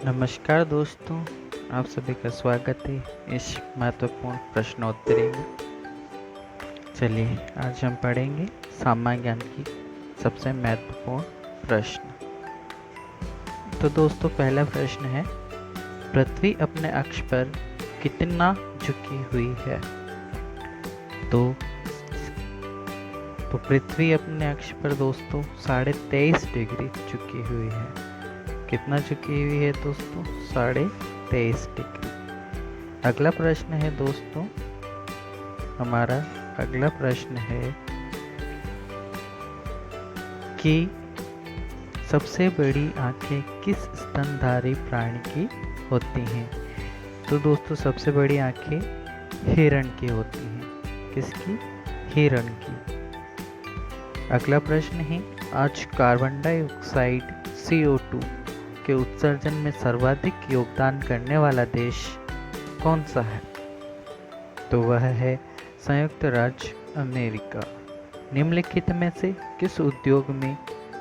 नमस्कार दोस्तों, आप सभी का स्वागत है इस महत्वपूर्ण प्रश्नोत्तरी में। चलिए आज हम पढ़ेंगे सामान्य ज्ञान की सबसे महत्वपूर्ण प्रश्न। तो दोस्तों पहला प्रश्न है, पृथ्वी अपने अक्ष पर कितना झुकी हुई है? तो पृथ्वी अपने अक्ष पर दोस्तों 23.5 डिग्री झुकी हुई है। कितना झुकी हुई है दोस्तों? 23.5 डिग्री। अगला प्रश्न है दोस्तों, हमारा अगला प्रश्न है कि सबसे बड़ी आंखें किस स्तनधारी प्राणी की होती हैं? तो दोस्तों सबसे बड़ी आंखें हिरण की होती हैं। किसकी? हिरण की। अगला प्रश्न है, आज कार्बन डाइऑक्साइड CO2 के उत्सर्जन में सर्वाधिक योगदान करने वाला देश कौन सा है? तो वह है संयुक्त राज्य अमेरिका। निम्नलिखित में से किस उद्योग में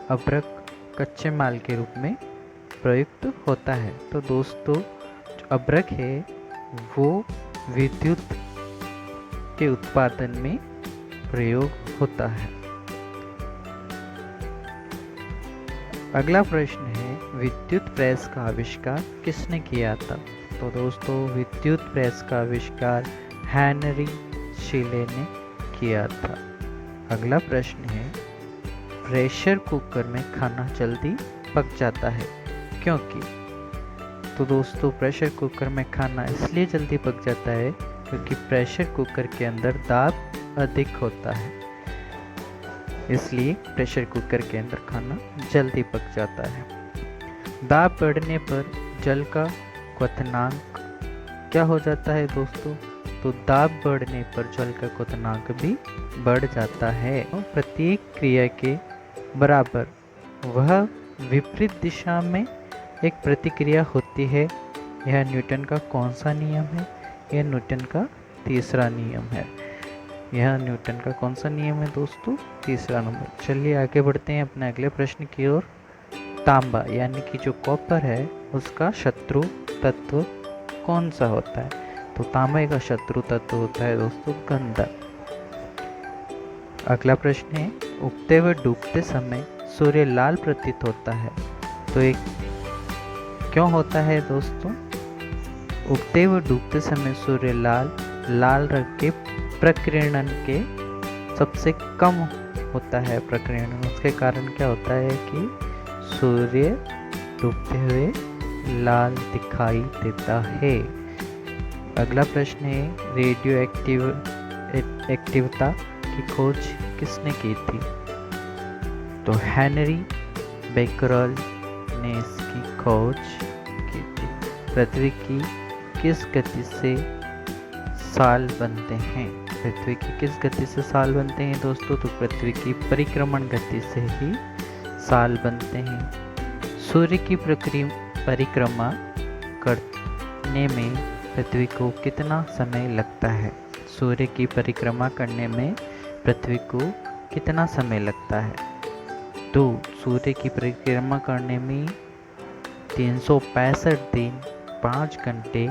अभ्रक कच्चे माल के रूप में प्रयुक्त होता है? तो दोस्तों जो अभ्रक है वो विद्युत के उत्पादन में प्रयोग होता है। अगला प्रश्न है, विद्युत प्रेस का आविष्कार किसने किया था? तो दोस्तों विद्युत प्रेस का आविष्कार हेनरी शीले ने किया था। अगला प्रश्न है, प्रेशर कुकर में खाना जल्दी पक जाता है क्योंकि? तो दोस्तों प्रेशर कुकर में खाना इसलिए जल्दी पक जाता है क्योंकि प्रेशर कुकर के अंदर दाब अधिक होता है, इसलिए प्रेशर कुकर के अंदर खाना जल्दी पक जाता है। दाब बढ़ने पर जल का क्वथनांक क्या हो जाता है दोस्तों? तो दाब बढ़ने पर जल का क्वथनांक भी बढ़ जाता है। और प्रत्येक क्रिया के बराबर वह विपरीत दिशा में एक प्रतिक्रिया होती है। यह न्यूटन का कौन सा नियम है? यह न्यूटन का तीसरा नियम है। यह न्यूटन का कौन सा नियम है दोस्तों? तीसरा नंबर। चलिए आगे बढ़ते हैं अपने अगले प्रश्न की ओर। तांबा यानी कि जो कॉपर है उसका शत्रु तत्व कौन सा होता है? तो तांबे का शत्रु तत्व होता है दोस्तों गंधक। अगला प्रश्न है, उगते व डूबते समय सूर्य लाल प्रतीत होता है, तो एक क्यों होता है दोस्तों? उगते व डूबते समय सूर्य लाल रंग के प्रकीर्णन के सबसे कम होता है प्रकीर्णन। उसके कारण क्या होता है कि सूर्य डूबते हुए लाल दिखाई देता है। अगला प्रश्न है, रेडियो एक्टिवता की खोज किसने की थी? तो हेनरी बेकरल ने इसकी खोज की थी। पृथ्वी की किस गति से साल बनते हैं? पृथ्वी की किस गति से साल बनते हैं दोस्तों? तो पृथ्वी की परिक्रमण गति से ही साल बनते हैं। सूर्य की परिक्रमा करने में पृथ्वी को कितना समय लगता है? सूर्य की परिक्रमा करने में पृथ्वी को कितना समय लगता है? तो सूर्य की परिक्रमा करने में 365 दिन 5 घंटे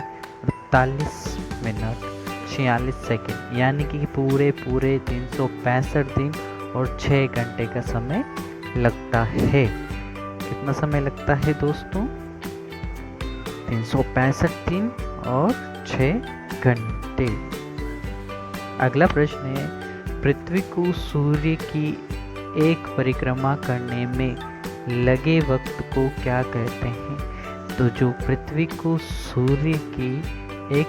48 मिनट 46 सेकेंड यानी कि पूरे 365 दिन और 6 घंटे का समय लगता है। कितना समय लगता है दोस्तों? 365 दिन और 6 घंटे। अगला प्रश्न है, पृथ्वी को सूर्य की एक परिक्रमा करने में लगे वक्त को क्या कहते हैं? तो जो पृथ्वी को सूर्य की एक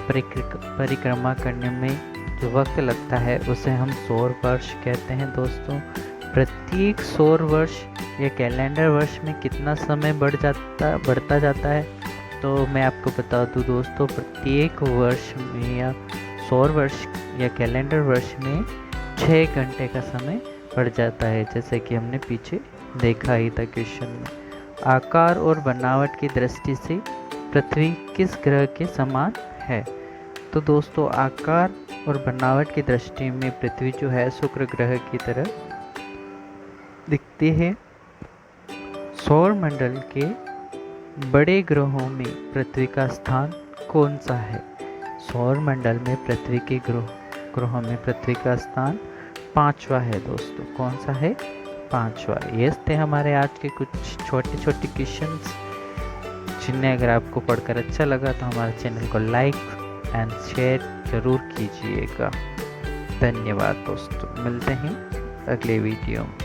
परिक्रमा करने में जो वक्त लगता है उसे हम सौर वर्ष कहते हैं दोस्तों। प्रत्येक सौर वर्ष या कैलेंडर वर्ष में कितना समय बढ़ता जाता है? तो मैं आपको बता दूं दोस्तों, प्रत्येक वर्ष में या सौर वर्ष या कैलेंडर वर्ष में 6 घंटे का समय बढ़ जाता है, जैसे कि हमने पीछे देखा ही था क्वेश्चन में। आकार और बनावट की दृष्टि से पृथ्वी किस ग्रह के समान है? तो दोस्तों आकार और बनावट की दृष्टि में पृथ्वी जो है शुक्र ग्रह की तरह दिखती है। सौर मंडल के बड़े ग्रहों में पृथ्वी का स्थान कौन सा है? सौर मंडल में पृथ्वी के ग्रहों में पृथ्वी का स्थान 5वां है दोस्तों। कौन सा है? 5वां। ये थे हमारे आज के कुछ छोटे छोटे क्वेश्चंस, जिन्हें अगर आपको पढ़कर अच्छा लगा तो हमारे चैनल को लाइक एंड शेयर जरूर कीजिएगा। धन्यवाद दोस्तों, मिलते हैं अगले वीडियो में।